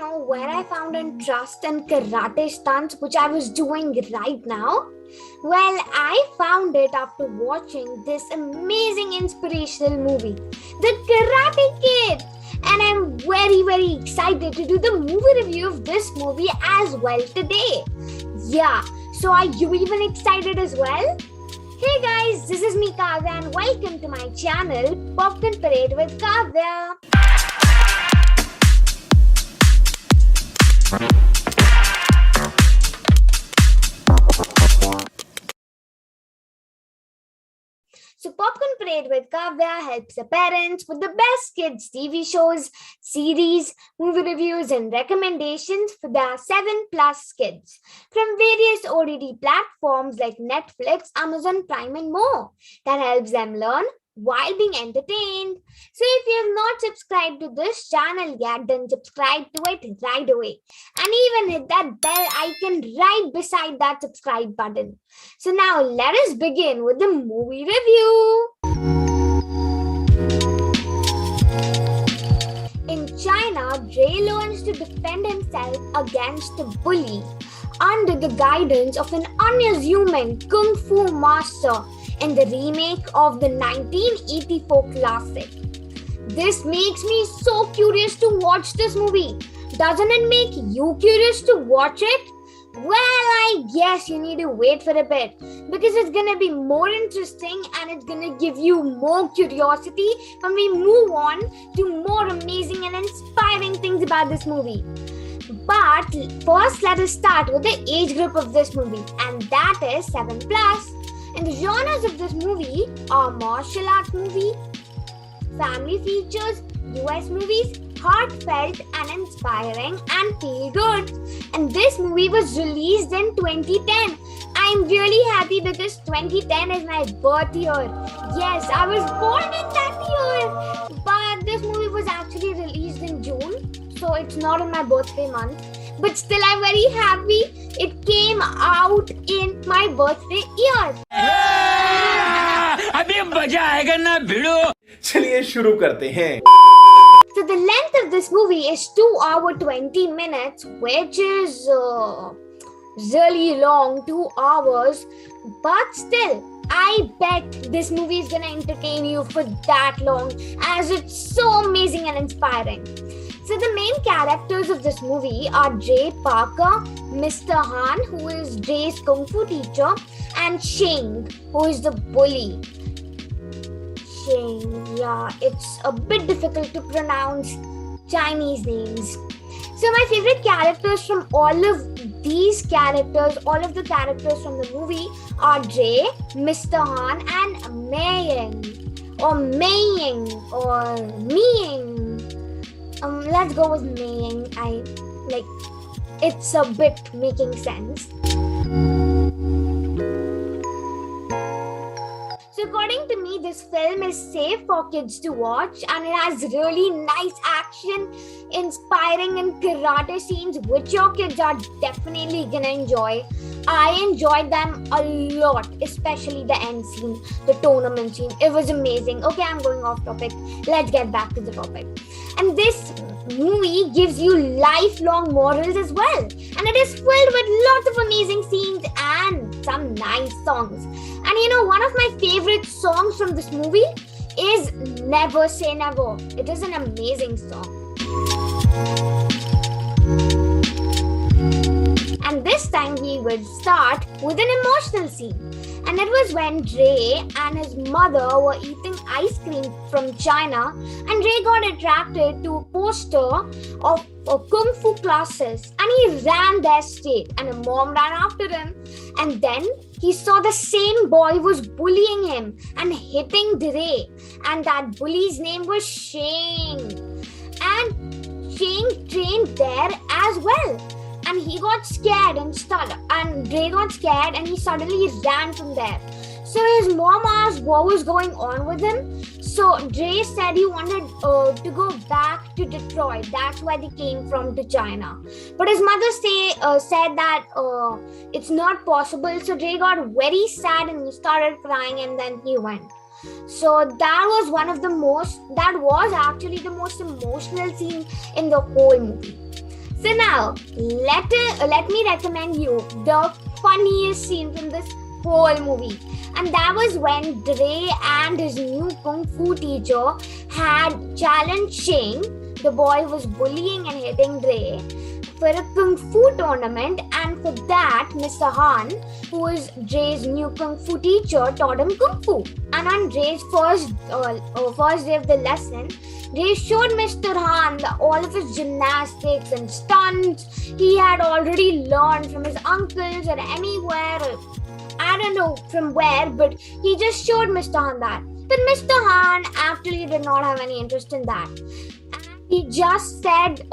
know where I found interest in karate stunts, which I was doing right now? Well, I found it after watching this amazing inspirational movie, The Karate Kid. And I'm very excited to do the movie review of this movie as well today. Yeah, so are you even excited as well? Hey guys, this is me Kavya and welcome to my channel, Popcorn Parade with Kavya. So Popcorn Parade with Kavya helps the parents with the best kids TV shows, series, movie reviews and recommendations for their 7+ kids from various OTT platforms like Netflix, Amazon Prime and more that helps them learn while being entertained. So if you have not subscribed to this channel yet, then subscribe to it right away and even hit that bell icon right beside that subscribe button. So now let us begin with the movie review. In China, Dre learns to defend himself against a bully under the guidance of an unassuming kung fu master in the remake of the 1984 classic. This makes me so curious to watch this movie. Doesn't it make you curious to watch it? Well, I guess you need to wait for a bit because it's gonna be more interesting and it's gonna give you more curiosity when we move on to more amazing and inspiring things about this movie. But first, let us start with the age group of this movie, and that is 7+. And the genres of this movie are martial art movie, family features, US movies, heartfelt and inspiring and feel good. And this movie was released in 2010. I'm really happy because 2010 is my birth year. Yes, I was born in that year. But this movie was actually released in June, so it's not in my birthday month. But still, I'm very happy it came out in my birthday year. अभी मजा आएगा ना भिड़ो. चलिए शुरू करते हैं. So the length of this movie is 2 hours 20 minutes, which is really long, 2 hours. But still, I bet this movie is gonna entertain you for that long, as it's so amazing and inspiring. So the main characters of this movie are Jay Parker, Mr. Han, who is Jay's kung fu teacher, and Sheng, who is the bully. Sheng, yeah, it's a bit difficult to pronounce Chinese names. So my favorite characters from all of these characters, all of the characters from the movie are Jay, Mr. Han, and Mei-Ying, or Mei-Ying, or Mei-Ying. Let's go with Mei-Ying. It's a bit making sense. So according to me, this film is safe for kids to watch and it has really nice action, inspiring and karate scenes which your kids are definitely gonna enjoy. I enjoyed them a lot, especially the end scene, the tournament scene. It was amazing. Okay, I'm going off topic. Let's get back to the topic. And this movie gives you lifelong morals as well. And it is filled with lots of amazing scenes and some nice songs. And you know, one of my favorite songs from this movie is Never Say Never. It is an amazing song. And this time we will start with an emotional scene. And it was when Dre and his mother were eating ice cream from China, and Dre got attracted to a poster of kung fu classes and he ran there straight and his mom ran after him. And then he saw the same boy was bullying him and hitting Dre, and that bully's name was Sheng. And Sheng trained there as well. And he got scared and Dre got scared and he suddenly ran from there. So his mom asked what was going on with him. So Dre said he wanted to go back to Detroit. That's where they came from, to China. But his mother said that it's not possible. So Dre got very sad and he started crying and then he went. So that was actually the most emotional scene in the whole movie. So now, let me recommend you the funniest scene from this whole movie. And that was when Dre and his new kung fu teacher had challenged Shane, the boy who was bullying and hitting Dre, for a kung fu tournament. And for that, Mr. Han, who was Dre's new kung fu teacher, taught him kung fu. And on Dre's first day of the lesson, Dre showed Mr. Han all of his gymnastics and stunts he had already learned from his uncles or anywhere. I don't know from where, but he just showed Mr. Han that. But Mr. Han actually did not have any interest in that. And he just said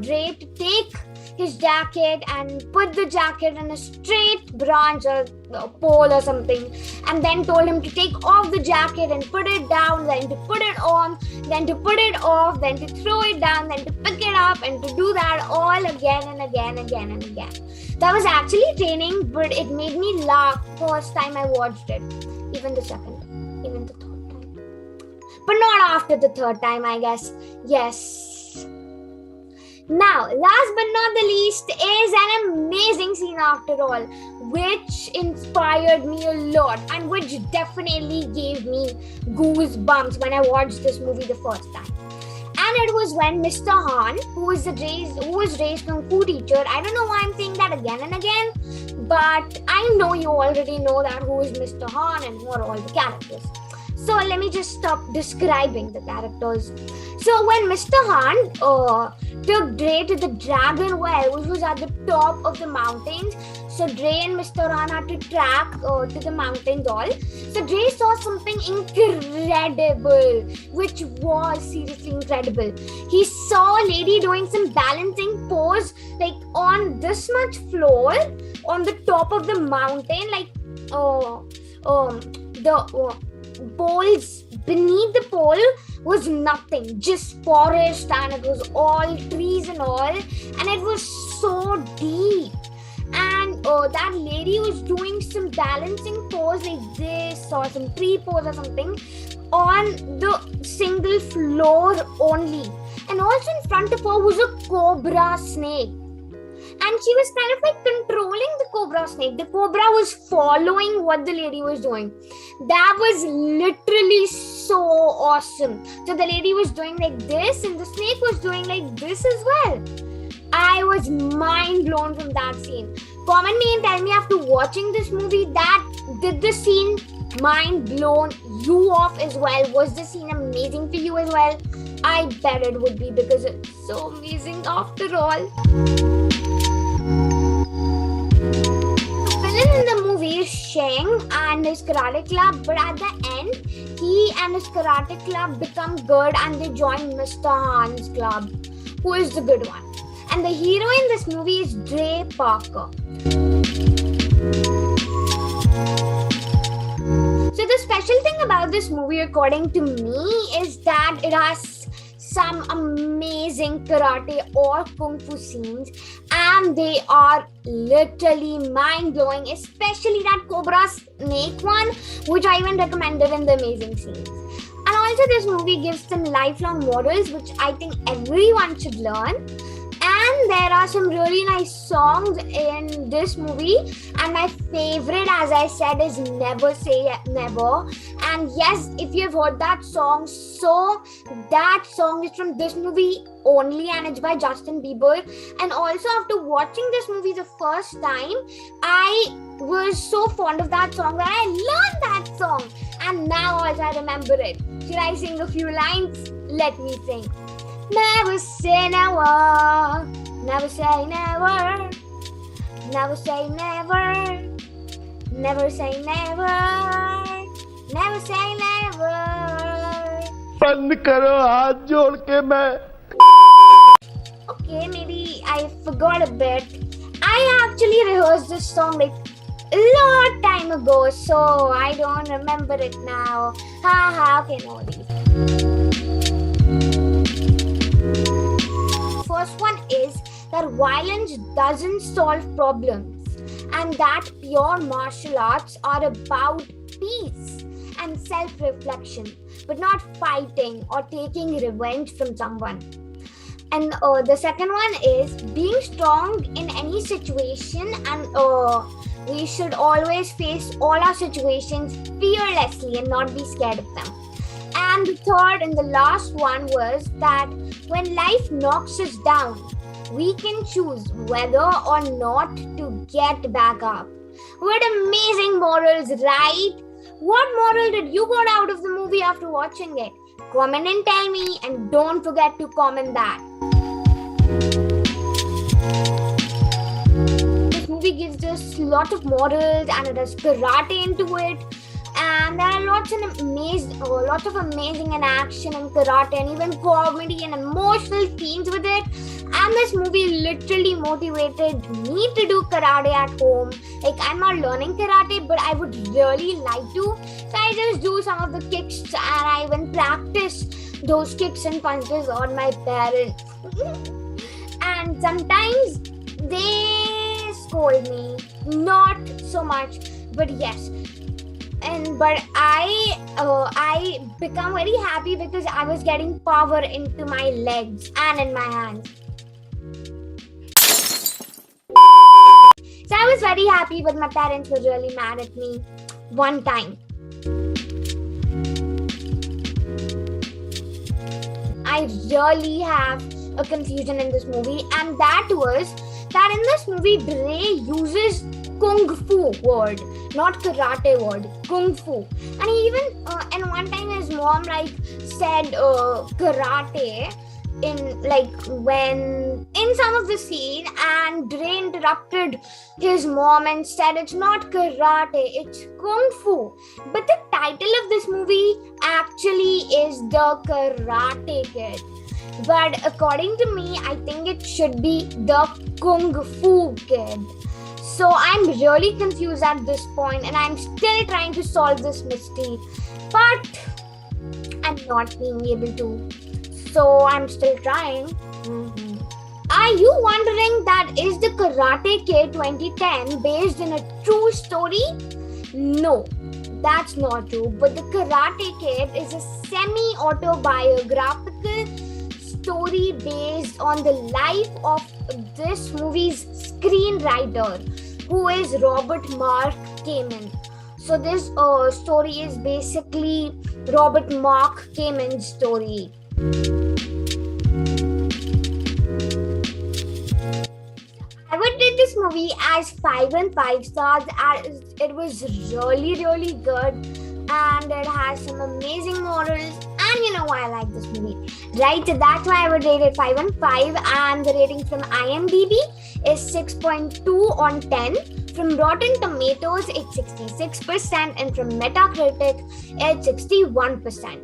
Dre to take his jacket and put the jacket in a straight branch or a pole or something, and then told him to take off the jacket and put it down, then to put it on, then to put it off, then to throw it down, then to pick it up, and to do that all again and again and again. That was actually training, but it made me laugh first time I watched it, even the second, even the third time, but not after the third time, I guess. Yes. Now, last but not the least is an amazing scene after all, which inspired me a lot and which definitely gave me goosebumps when I watched this movie the first time. And it was when Mr. Han, who was Ray's kung fu teacher, I don't know why I'm saying that again and again, but I know you already know that who is Mr. Han and who are all the characters. So let me just stop describing the characters. So when Mr. Han took Dre to the Dragon Well, which was at the top of the mountains, so Dre and Mr. Han had to track to the mountains all. So Dre saw something incredible, which was seriously incredible. He saw a lady doing some balancing pose, like on this much floor, on the top of the mountain, like the poles beneath the pole was nothing, just forest, and it was all trees and all, and it was so deep. And that lady was doing some balancing pose like this, or some tree pose or something, on the single floor only. And also in front of her was a cobra snake. And she was kind of like controlling the cobra snake. The cobra was following what the lady was doing. That was literally so awesome. So the lady was doing like this and the snake was doing like this as well. I was mind blown from that scene. Comment me and tell me after watching this movie, that did the scene mind blown you off as well? Was the scene amazing for you as well? I bet it would be, because it's so amazing after all. In the movie is Sheng and his karate club, but at the end, he and his karate club become good and they join Mr. Han's club, who is the good one. And the hero in this movie is Dre Parker. So the special thing about this movie, according to me, is that it has some amazing karate or kung fu scenes, and they are literally mind-blowing, especially that cobra snake one, which I even recommended in the amazing scenes. And also this movie gives some lifelong morals, which I think everyone should learn. And there are some really nice songs in this movie, and my favorite, as I said, is Never Say Never. And yes, if you've heard that song, so that song is from this movie only, and it's by Justin Bieber. And also after watching this movie the first time, I was so fond of that song that I learned that song, and now also I remember it. Should I sing a few lines? Let me sing. Never say never, never say never, never say never, never say never, never say never. बंद करो हाथ जोड़ के मैं. Okay, maybe I forgot a bit. I actually rehearsed this song like a long time ago, so I don't remember it now. Okay, no worries. First one is that violence doesn't solve problems, and that pure martial arts are about peace and self-reflection, but not fighting or taking revenge from someone. And the second one is being strong in any situation, and we should always face all our situations fearlessly and not be scared of them. And the third and the last one was that when life knocks us down, we can choose whether or not to get back up. What amazing morals, right? What moral did you got out of the movie after watching it? Comment and tell me, and don't forget to comment that. This movie gives us a lot of morals and it has karate into it. And there are lots of amazing and action and karate and even comedy and emotional scenes with it. And this movie literally motivated me to do karate at home. Like, I'm not learning karate, but I would really like to. So I just do some of the kicks and I even practice those kicks and punches on my parents. And sometimes they scold me. Not so much, but yes. But I become very happy because I was getting power into my legs and in my hands. So I was very happy, but my parents were really mad at me one time. I really have a confusion in this movie, and that was that in this movie Dre uses kung fu word, not karate word, kung fu. And he even and one time his mom said karate when in some of the scene, and Dre interrupted his mom and said it's not karate, it's kung fu. But the title of this movie actually is The Karate Kid. But according to me, I think it should be The Kung Fu Kid. So I'm really confused at this point, and I'm still trying to solve this mystery, but I'm not being able to. So I'm still trying. Are you wondering that is the Karate Kid 2010 based in a true story? No, that's not true. But the Karate Kid is a semi-autobiographical story based on the life of this movie's screenwriter, who is Robert Mark Kamen. So this story is basically Robert Mark Kamen's story. I would rate this movie as 5 and 5 stars, as it was really, really good, and it has some amazing morals, and you know why I like this movie, right? So that's why I would rate it 5 and 5, and the rating from IMDb is 6.2 on 10. From Rotten Tomatoes, it's 66%, and from Metacritic, it's 61%.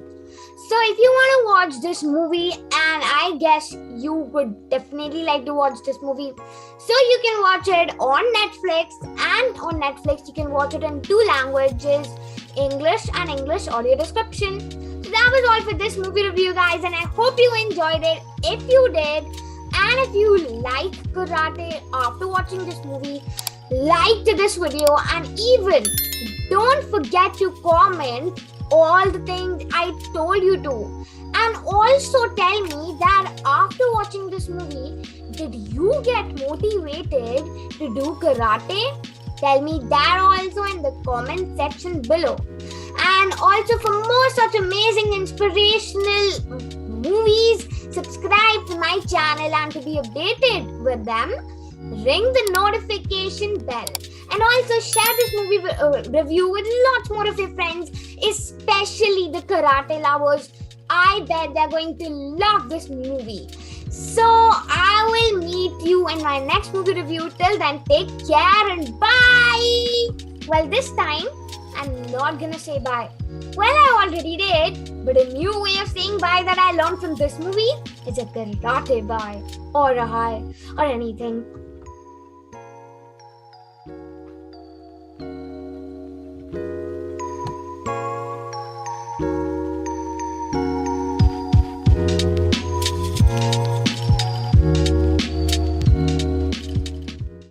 So if you want to watch this movie, and I guess you would definitely like to watch this movie, so you can watch it on Netflix, and on Netflix you can watch it in 2 languages, English and English audio description. So that was all for this movie review, guys, and I hope you enjoyed it. If you did, and if you like karate after watching this movie, like this video, and even don't forget to comment all the things I told you to. And also tell me that after watching this movie, did you get motivated to do karate? Tell me that also in the comment section below. And also for more such amazing inspirational movies, subscribe to my channel, and to be updated with them, ring the notification bell. And also share this movie review with lots more of your friends, especially the karate lovers. I bet they're going to love this movie. So I will meet you in my next movie review. Till then, take care and bye. Well, this time I'm not gonna say bye. Well, I already did, but a new way of saying bye that I learned from this movie is a karate bye, or a hi, or anything.